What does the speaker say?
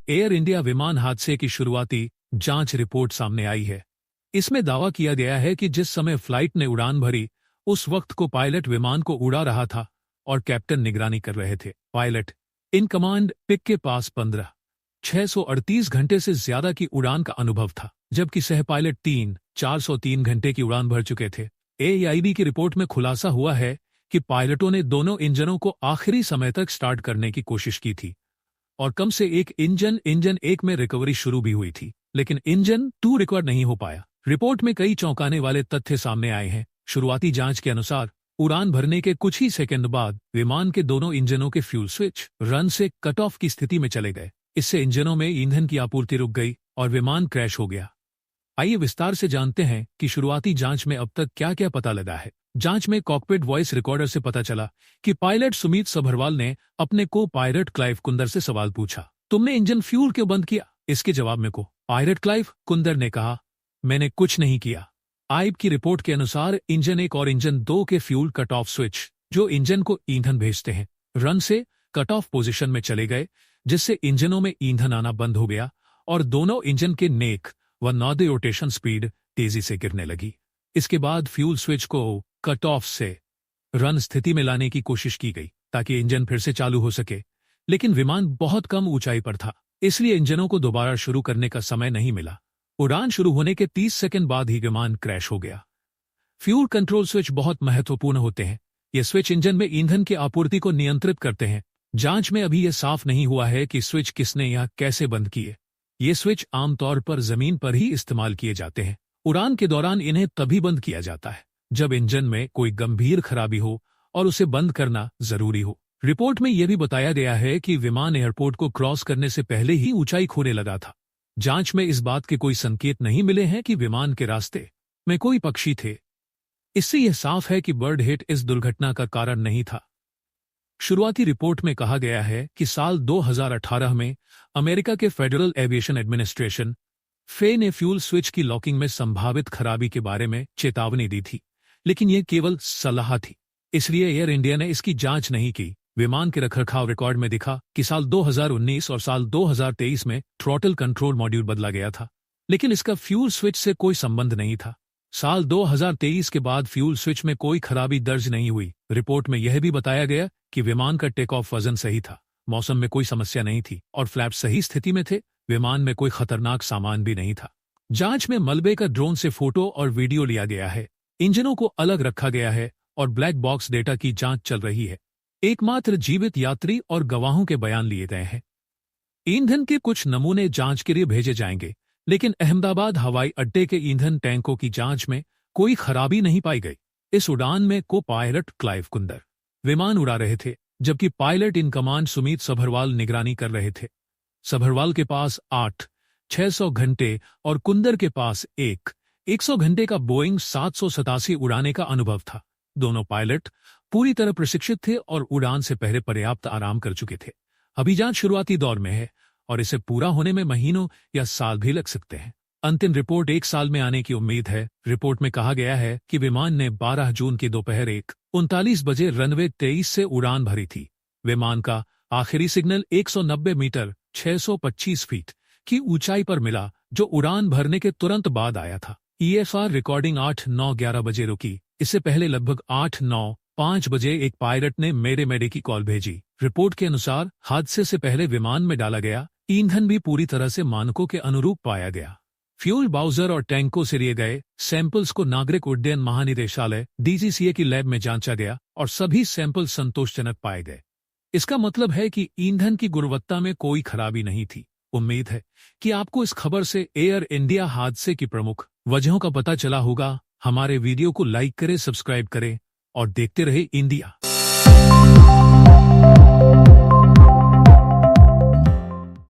Air India विमान हादसे की शुरुआती जांच रिपोर्ट सामने आई है। इसमें दावा किया गया है कि जिस समय फ्लाइट ने उड़ान भरी उस वक्त को पायलट विमान को उड़ा रहा था और कैप्टन निगरानी कर रहे थे। पायलट इन कमांड पिक के पास 638 घंटे से ज्यादा की उड़ान का अनुभव था, जबकि सह पायलट 403 घंटे की उड़ान भर चुके थे। एआईबी की रिपोर्ट में खुलासा हुआ है कि पायलटों ने दोनों इंजनों को आखिरी समय तक स्टार्ट करने की कोशिश की थी और कम से एक इंजन 1 में रिकवरी शुरू भी हुई थी, लेकिन इंजन 2 रिकवर नहीं हो पाया। रिपोर्ट में कई चौंकाने वाले तथ्य सामने आए हैं। शुरुआती जांच के अनुसार उड़ान भरने के कुछ ही सेकंड बाद विमान के दोनों इंजनों के फ्यूल स्विच रन से कट ऑफ की स्थिति में चले गए। इससे इंजनों में ईंधन की आपूर्ति रुक गई और विमान क्रैश हो गया। आइए विस्तार से जानते हैं कि शुरुआती जांच में अब तक क्या क्या पता लगा है। जांच में कॉकपिट वॉइस रिकॉर्डर से पता चला कि पायलट सुमित सभरवाल ने अपने को पायलट क्लाइव कुंदर से सवाल पूछा, तुमने इंजन फ्यूल क्यों बंद किया? इसके जवाब में को पायलट क्लाइव कुंदर ने कहा, मैंने कुछ नहीं किया। आईब की रिपोर्ट के अनुसार इंजन 1 और इंजन 2 के फ्यूल कट ऑफ स्विच, जो इंजन को ईंधन भेजते हैं, रन से कट ऑफ पोजीशन में चले गए, जिससे इंजनों में ईंधन आना बंद हो गया और दोनों इंजन के नेक व नॉर्दर्न रोटेशन स्पीड तेजी से गिरने लगी। इसके बाद फ्यूल स्विच को कट ऑफ से रन स्थिति में लाने की कोशिश की गई ताकि इंजन फिर से चालू हो सके, लेकिन विमान बहुत कम ऊंचाई पर था, इसलिए इंजनों को दोबारा शुरू करने का समय नहीं मिला। उड़ान शुरू होने के 30 सेकंड बाद ही विमान क्रैश हो गया। फ्यूल कंट्रोल स्विच बहुत महत्वपूर्ण होते हैं। ये स्विच इंजन में ईंधन की आपूर्ति को नियंत्रित करते हैं। जांच में अभी यह साफ नहीं हुआ है कि स्विच किसने या कैसे बंद किए। ये स्विच आमतौर पर जमीन पर ही इस्तेमाल किए जाते हैं। उड़ान के दौरान इन्हें तभी बंद किया जाता है जब इंजन में कोई गंभीर खराबी हो और उसे बंद करना जरूरी हो। रिपोर्ट में यह भी बताया गया है कि विमान एयरपोर्ट को क्रॉस करने से पहले ही ऊंचाई खोने लगा था। जांच में इस बात के कोई संकेत नहीं मिले हैं कि विमान के रास्ते में कोई पक्षी थे। इससे यह साफ है कि बर्ड हिट इस दुर्घटना का कारण नहीं था। शुरुआती रिपोर्ट में कहा गया है कि साल 2018 में अमेरिका के फेडरल एविएशन एडमिनिस्ट्रेशन फे ने फ्यूल स्विच की लॉकिंग में संभावित खराबी के बारे में चेतावनी दी थी, लेकिन यह केवल सलाह थी, इसलिए एयर इंडिया ने इसकी जांच नहीं की। विमान के रखरखाव रिकॉर्ड में दिखा कि साल 2019 और साल 2023 में थ्रॉटल कंट्रोल मॉड्यूल बदला गया था, लेकिन इसका फ्यूल स्विच से कोई संबंध नहीं था। साल 2023 के बाद फ्यूल स्विच में कोई खराबी दर्ज नहीं हुई। रिपोर्ट में यह भी बताया गया कि विमान का टेक ऑफ वजन सही था, मौसम में कोई समस्या नहीं थी और फ्लैप सही स्थिति में थे। विमान में कोई खतरनाक सामान भी नहीं था। जांच में मलबे का ड्रोन से फोटो और वीडियो लिया गया है। इंजनों को अलग रखा गया है और ब्लैक बॉक्स डेटा की जांच चल रही है। एकमात्र जीवित यात्री और गवाहों के बयान लिए गए हैं। ईंधन के कुछ नमूने जांच के लिए भेजे जाएंगे, लेकिन अहमदाबाद हवाई अड्डे के ईंधन टैंकों की जांच में कोई खराबी नहीं पाई गई। इस उड़ान में को पायलट क्लाइव कुंदर विमान उड़ा रहे थे, जबकि pilot in command Sumit Sabharwal निगरानी कर रहे थे। सभरवाल के पास 600 घंटे और कुंदर के पास 100 घंटे का बोइंग 787 उड़ाने का अनुभव था। दोनों पायलट पूरी तरह प्रशिक्षित थे और उड़ान से पहले पर्याप्त आराम कर चुके थे। अभी जांच शुरुआती दौर में है और इसे पूरा होने में महीनों या साल भी लग सकते हैं। अंतिम रिपोर्ट 1 साल में आने की उम्मीद है। रिपोर्ट में कहा गया है कि विमान ने 12 जून की दोपहर 1:39 बजे रनवे 23 से उड़ान भरी थी। विमान का आखिरी सिग्नल 190 मीटर 625 फीट की ऊंचाई पर मिला, जो उड़ान भरने के तुरंत बाद आया था। ईएफआर रिकॉर्डिंग 8-9-11 बजे रुकी। इससे पहले लगभग 8-9-5 बजे एक पायलट ने मेडे की कॉल भेजी। रिपोर्ट के अनुसार हादसे से पहले विमान में डाला गया ईंधन भी पूरी तरह से मानकों के अनुरूप पाया गया। फ्यूल बाउजर और टैंकों से लिए गए सैंपल्स को नागरिक उड्डयन महानिदेशालय डीजीसीए की लैब में जांचा गया और सभी सैंपल संतोषजनक पाए गए। इसका मतलब है कि ईंधन की गुणवत्ता में कोई खराबी नहीं थी। उम्मीद है कि आपको इस खबर से एयर इंडिया हादसे की प्रमुख वजहों का पता चला होगा। हमारे वीडियो को लाइक करें, सब्सक्राइब करें और देखते रहे इंडिया।